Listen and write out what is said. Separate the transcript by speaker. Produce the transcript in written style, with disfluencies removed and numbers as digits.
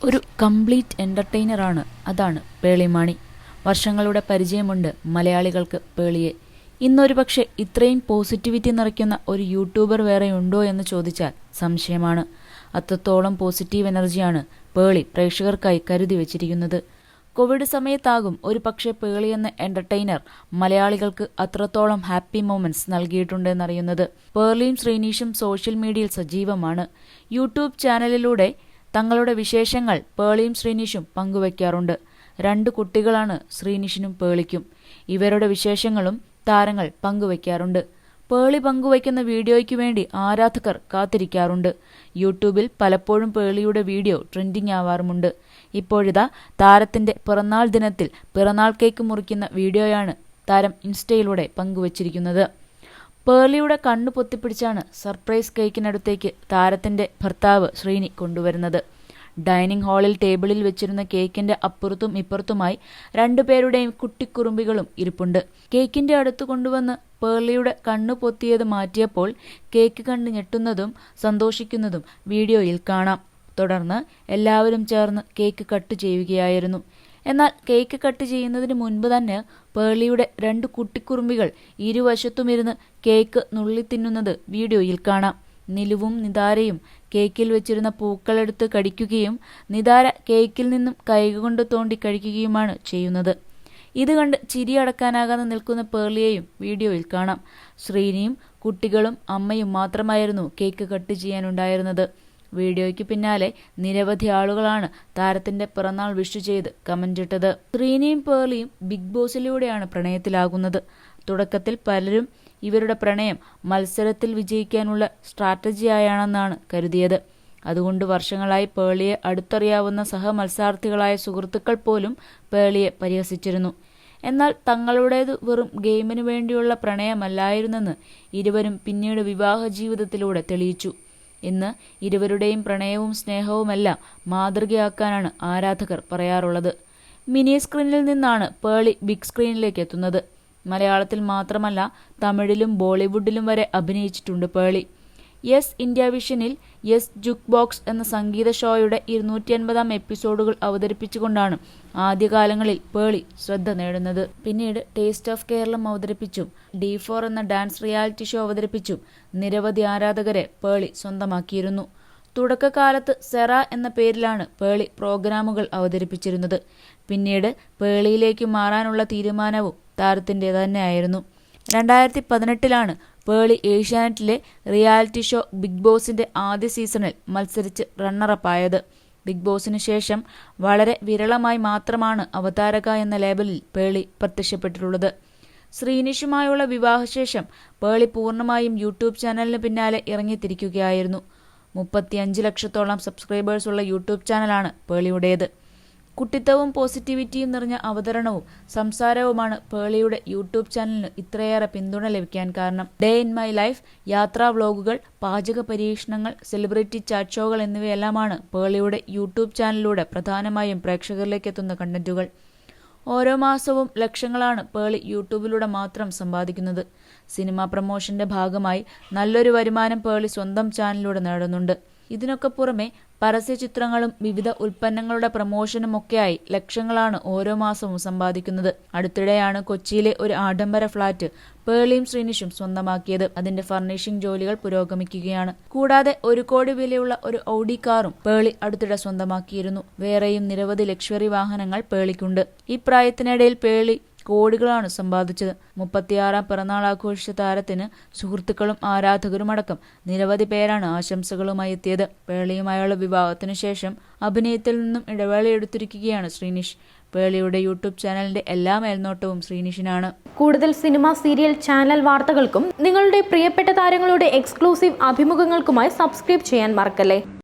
Speaker 1: ഒരു കംപ്ലീറ്റ് എൻ്റർടൈനറാണ്. അതാണ് പേളി മാണി. വർഷങ്ങളുടെ പരിചയമുണ്ട് മലയാളികൾക്ക് പേളിയെ. ഇന്നൊരു പക്ഷേ ഇത്രയും പോസിറ്റിവിറ്റി നിറയ്ക്കുന്ന ഒരു യൂട്യൂബർ വേറെ ഉണ്ടോ എന്ന് ചോദിച്ചാൽ സംശയമാണ്. അത്രത്തോളം പോസിറ്റീവ് എനർജിയാണ് പേളി പ്രേക്ഷകർക്കായി കരുതി വച്ചിരിക്കുന്നത്. കോവിഡ് സമയത്താകും ഒരു പക്ഷേ പേളി എന്ന എൻ്റർടൈനർ മലയാളികൾക്ക് അത്രത്തോളം ഹാപ്പി മൊമെന്റ്സ് നൽകിയിട്ടുണ്ടെന്നറിയുന്നത്. പേർലിയും ശ്രീനീഷും സോഷ്യൽ മീഡിയയിൽ സജീവമാണ്. യൂട്യൂബ് ചാനലിലൂടെ തങ്ങളുടെ വിശേഷങ്ങൾ പേളിയും ശ്രീനീഷും പങ്കുവയ്ക്കാറുണ്ട്. 2 കുട്ടികളാണ് ശ്രീനീഷിനും പേളിക്കും. ഇവരുടെ വിശേഷങ്ങളും താരങ്ങൾ പങ്കുവയ്ക്കാറുണ്ട്. പേളി പങ്കുവയ്ക്കുന്ന വീഡിയോയ്ക്ക് വേണ്ടി ആരാധകർ കാത്തിരിക്കാറുണ്ട്. യൂട്യൂബിൽ പലപ്പോഴും പേളിയുടെ വീഡിയോ ട്രെൻഡിംഗ് ആവാറുമുണ്ട്. ഇപ്പോഴിതാ താരത്തിന്റെ പിറന്നാൾ ദിനത്തിൽ പിറന്നാൾ കേക്ക് മുറിക്കുന്ന വീഡിയോയാണ് താരം ഇൻസ്റ്റയിലൂടെ പങ്കുവച്ചിരിക്കുന്നത്. പേളിയുടെ കണ്ണു പൊത്തിപ്പിടിച്ചാണ് സർപ്രൈസ് കേക്കിനടുത്തേക്ക് താരത്തിന്റെ ഭർത്താവ് ശ്രീനി കൊണ്ടുവരുന്നത്. ഡൈനിങ് ഹാളിൽ ടേബിളിൽ വെച്ചിരുന്ന കേക്കിന്റെ അപ്പുറത്തും ഇപ്പുറത്തുമായി 2 പേരുടെയും കുട്ടിക്കുറുമ്പികളും ഇരിപ്പുണ്ട്. കേക്കിന്റെ അടുത്ത് കൊണ്ടുവന്ന് പേളിയുടെ കണ്ണു പൊത്തിയത് മാറ്റിയപ്പോൾ കേക്ക് കണ്ട് ഞെട്ടുന്നതും സന്തോഷിക്കുന്നതും വീഡിയോയിൽ കാണാം. തുടർന്ന് എല്ലാവരും ചേർന്ന് കേക്ക് കട്ട് ചെയ്യുകയായിരുന്നു. എന്നാൽ കേക്ക് കട്ട് ചെയ്യുന്നതിന് മുൻപ് തന്നെ പേളിയുടെ 2 കുട്ടിക്കുറുമ്പികൾ ഇരുവശത്തുമിരുന്ന് കേക്ക് നുള്ളിത്തിന്നുന്നത് വീഡിയോയിൽ കാണാം. നിലുവും നിതാരയും കേക്കിൽ വെച്ചിരുന്ന പൂക്കളെടുത്ത് കടിക്കുകയും നിതാര കേക്കിൽ നിന്നും കൈകൊണ്ട് തോണ്ടി കഴിക്കുകയുമാണ് ചെയ്യുന്നത്. ഇത് കണ്ട് ചിരി അടക്കാനാകാതെ നിൽക്കുന്ന പേളിയെയും വീഡിയോയിൽ കാണാം. ശ്രീനിയും കുട്ടികളും അമ്മയും മാത്രമായിരുന്നു കേക്ക് കട്ട് ചെയ്യാനുണ്ടായിരുന്നത്. വീഡിയോയ്ക്ക് പിന്നാലെ നിരവധി ആളുകളാണ് താരത്തിന്റെ പിറന്നാൾ വിഷ് ചെയ്ത് കമന്റ് ഇട്ടത്. ശ്രീനിയും പേളിയും ബിഗ് ബോസിലൂടെയാണ് പ്രണയത്തിലാകുന്നത്. തുടക്കത്തിൽ പലരും ഇവരുടെ പ്രണയം മത്സരത്തിൽ വിജയിക്കാനുള്ള സ്ട്രാറ്റജിയായാണെന്നാണ് കരുതിയത്. അതുകൊണ്ട് വർഷങ്ങളായി പേളിയെ അടുത്തറിയാവുന്ന സഹമത്സാർത്ഥികളായ സുഹൃത്തുക്കൾ പോലും പേളിയെ പരിഹസിച്ചിരുന്നു. എന്നാൽ തങ്ങളുടേത് വെറും ഗെയിമിനു വേണ്ടിയുള്ള പ്രണയമല്ലായിരുന്നെന്ന് ഇരുവരും പിന്നീട് വിവാഹ ജീവിതത്തിലൂടെ തെളിയിച്ചു. ഇന്ന് ഇരുവരുടെയും പ്രണയവും സ്നേഹവുമെല്ലാം മാതൃകയാക്കാനാണ് ആരാധകർ പറയാറുള്ളത്. മിനി സ്ക്രീനിൽ നിന്നാണ് പേളി ബിഗ് സ്ക്രീനിലേക്ക് എത്തുന്നത്. മലയാളത്തിൽ മാത്രമല്ല തമിഴിലും ബോളിവുഡിലും വരെ അഭിനയിച്ചിട്ടുണ്ട് പേളി. യെസ് ഇന്ത്യ വിഷനിൽ യെസ് ജുക്ക് ബോക്സ് എന്ന സംഗീത ഷോയുടെ 250-ാം എപ്പിസോഡുകൾ അവതരിപ്പിച്ചുകൊണ്ടാണ് ആദ്യകാലങ്ങളിൽ പേളി ശ്രദ്ധ നേടുന്നത്. പിന്നീട് ടേസ്റ്റ് ഓഫ് കേരളം അവതരിപ്പിച്ചും D4 എന്ന ഡാൻസ് റിയാലിറ്റി ഷോ അവതരിപ്പിച്ചും നിരവധി ആരാധകരെ പേളി സ്വന്തമാക്കിയിരുന്നു. തുടക്കകാലത്ത് സെറ എന്ന പേരിലാണ് പേളി പ്രോഗ്രാമുകൾ അവതരിപ്പിച്ചിരുന്നത്. പിന്നീട് പേളിയിലേക്ക് മാറാനുള്ള തീരുമാനവും താരത്തിന്റെ തന്നെയായിരുന്നു. 2018-ലാണ് പേളി ഏഷ്യാനെറ്റിലെ റിയാലിറ്റി ഷോ ബിഗ് ബോസിന്റെ ആദ്യ സീസണിൽ മത്സരിച്ച് റണ്ണറപ്പ് ആയത്. ബിഗ് ബോസിന് ശേഷം വളരെ വിരളമായി മാത്രമാണ് അവതാരക എന്ന ലേബലിൽ പേളി പ്രത്യക്ഷപ്പെട്ടിട്ടുള്ളത്. ശ്രീനിഷുമായുള്ള വിവാഹശേഷം പേളി പൂർണ്ണമായും യൂട്യൂബ് ചാനലിന് പിന്നാലെ ഇറങ്ങിത്തിരിക്കുകയായിരുന്നു. 35 ലക്ഷത്തോളം സബ്സ്ക്രൈബേഴ്സുള്ള യൂട്യൂബ് ചാനലാണ് പേളിയുടേത്. കുട്ടിത്തവും പോസിറ്റിവിറ്റിയും നിറഞ്ഞ അവതരണവും സംസാരവുമാണ് പേളിയുടെ യൂട്യൂബ് ചാനലിന് ഇത്രയേറെ പിന്തുണ ലഭിക്കാൻ കാരണം. ഡേ ഇൻ മൈ ലൈഫ്, യാത്രാ വ്ലോഗുകൾ, പാചക പരീക്ഷണങ്ങൾ, സെലിബ്രിറ്റി ചാറ്റ് ഷോകൾ എന്നിവയെല്ലാമാണ് പേളിയുടെ യൂട്യൂബ് ചാനലിലൂടെ പ്രധാനമായും പ്രേക്ഷകരിലേക്ക് എത്തുന്ന കണ്ടന്റുകൾ. ഓരോ മാസവും ലക്ഷങ്ങളാണ് പേളി യൂട്യൂബിലൂടെ മാത്രം സമ്പാദിക്കുന്നത്. സിനിമാ പ്രമോഷന്റെ ഭാഗമായി നല്ലൊരു വരുമാനം പേളി സ്വന്തം ചാനലിലൂടെ നേടുന്നുണ്ട്. ഇതിനൊക്കെ പുറമെ പരസ്യചിത്രങ്ങളും വിവിധ ഉൽപ്പന്നങ്ങളുടെ പ്രമോഷനും ഒക്കെയായി ലക്ഷങ്ങളാണ് ഓരോ മാസവും സമ്പാദിക്കുന്നത്. അടുത്തിടെയാണ് കൊച്ചിയിലെ ഒരു ആഡംബര ഫ്ളാറ്റ് പേളിയും ശ്രീനിഷും സ്വന്തമാക്കിയത്. അതിന്റെ ഫർണിഷിംഗ് ജോലികൾ പുരോഗമിക്കുകയാണ്. കൂടാതെ 1 കോടി വിലയുള്ള ഒരു ഔഡി കാറും പേളി അടുത്തിടെ സ്വന്തമാക്കിയിരുന്നു. വേറെയും നിരവധി ലക്ഷറി വാഹനങ്ങൾ പേളിക്കുണ്ട്. ഈ പ്രായത്തിനിടയിൽ പേളി കോടികളാണ് സമ്പാദിച്ചത്. 36-ാം പിറന്നാൾ ആഘോഷിച്ച താരത്തിന് സുഹൃത്തുക്കളും ആരാധകരുമടക്കം നിരവധി പേരാണ് ആശംസകളുമായി എത്തിയത്. പേളിയുമായുള്ള വിവാഹത്തിനു ശേഷം അഭിനയത്തിൽ നിന്നും ഇടവേളയെടുത്തിരിക്കുകയാണ് ശ്രീനിഷ്. പേളിയുടെ യൂട്യൂബ് ചാനലിന്റെ എല്ലാ മേൽനോട്ടവും ശ്രീനിഷിനാണ്.
Speaker 2: കൂടുതൽ സിനിമ, സീരിയൽ, ചാനൽ വാർത്തകൾക്കും നിങ്ങളുടെ പ്രിയപ്പെട്ട താരങ്ങളുടെ എക്സ്ക്ലൂസീവ് അഭിമുഖങ്ങൾക്കുമായി സബ്സ്ക്രൈബ് ചെയ്യാൻ മറക്കല്ലേ.